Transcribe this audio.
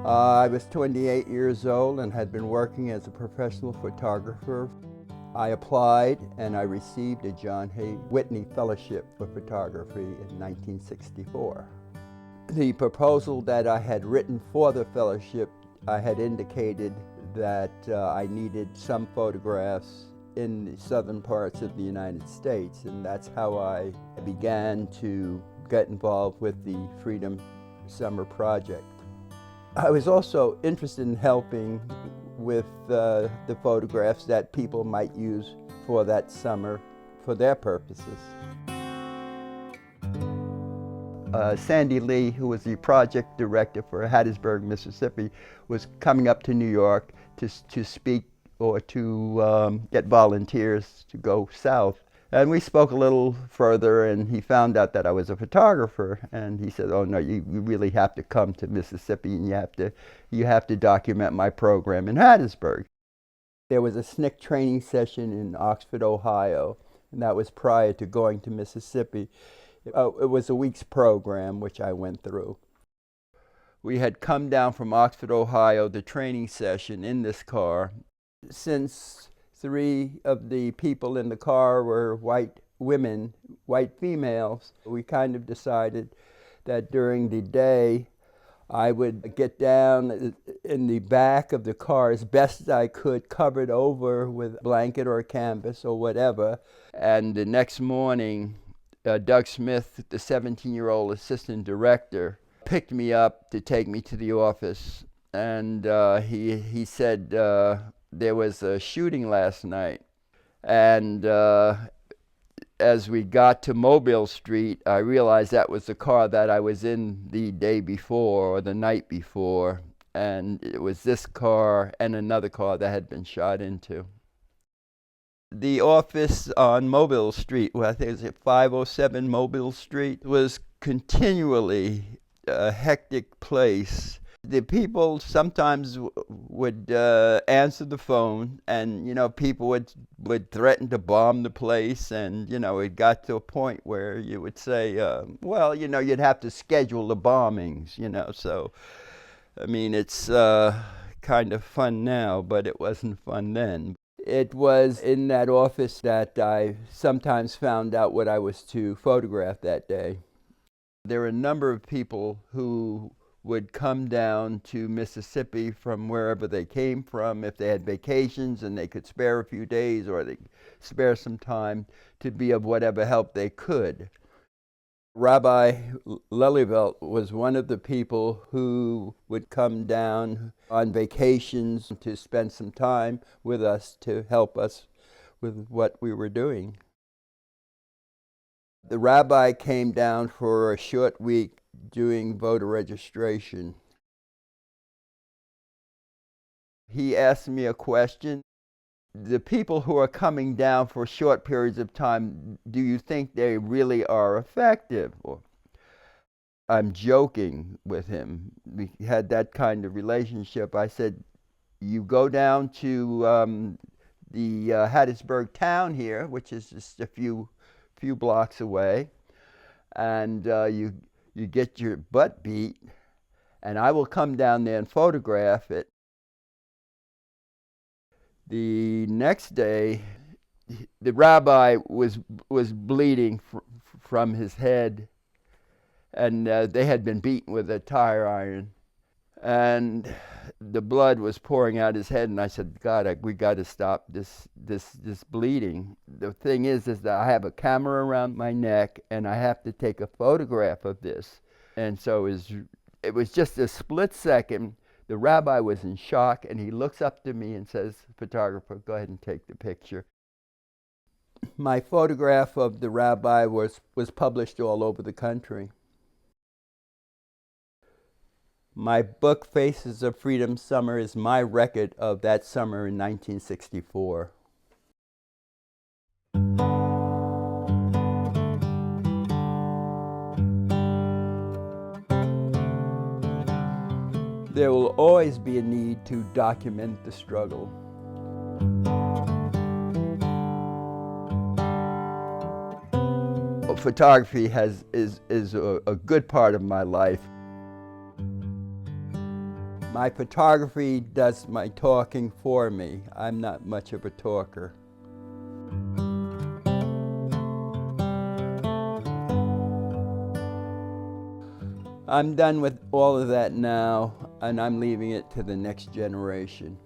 I was 28 years old and had been working as a professional photographer. I applied and I received a John Hay Whitney Fellowship for Photography in 1964. The proposal that I had written for the fellowship, I had indicated that I needed some photographs in the southern parts of the United States, and that's how I began to get involved with the Freedom Summer Project. I was also interested in helping with the photographs that people might use for that summer for their purposes. Sandy Lee, who was the project director for Hattiesburg, Mississippi, was coming up to New York to speak or to get volunteers to go south. And we spoke a little further, and he found out that I was a photographer, and he said, "Oh no, you really have to come to Mississippi, and you have to document my program in Hattiesburg." There was a SNCC training session in Oxford, Ohio, and that was prior to going to Mississippi. It was a week's program which I went through. We had come down from Oxford, Ohio, the training session in this car. Since 3 of the people in the car were white women, white females, we kind of decided that during the day I would get down in the back of the car as best as I could, covered over with a blanket or a canvas or whatever. And the next morning, Doug Smith, the 17-year-old assistant director, picked me up to take me to the office. And he said, there was a shooting last night, and as we got to Mobile Street, I realized that was the car that I was in the day before or the night before, and it was this car and another car that had been shot into. The office on Mobile Street, well, I think it was at 507 Mobile Street, was continually a hectic place. The people sometimes would answer the phone, and people would threaten to bomb the place, and it got to a point where you would say, well, you'd have to schedule the bombings, So, I mean, it's kind of fun now, but it wasn't fun then. It was in that office that I sometimes found out what I was to photograph that day. There were a number of people who would come down to Mississippi from wherever they came from, if they had vacations and they could spare a few days or they spare some time to be of whatever help they could. Rabbi Lelyvelt was one of the people who would come down on vacations to spend some time with us to help us with what we were doing. The rabbi came down for a short week doing voter registration. He asked me a question. The people who are coming down for short periods of time, do you think they really are effective? I'm joking with him. We had that kind of relationship. I said, you go down to the Hattiesburg town here, which is just a few blocks away, and you get your butt beat, and I will come down there and photograph it. The next day, the rabbi was bleeding from his head, and they had been beaten with a tire iron, and the blood was pouring out his head. And I said, "God, we got to stop this bleeding." The thing is that I have a camera around my neck, and I have to take a photograph of this. And so it was just a split second. The rabbi was in shock, and he looks up to me and says, "Photographer, go ahead and take the picture." My photograph of the rabbi was published all over the country. My book, Faces of Freedom Summer, is my record of that summer in 1964. There will always be a need to document the struggle. Photography is a good part of my life. My photography does my talking for me. I'm not much of a talker. I'm done with all of that now, and I'm leaving it to the next generation.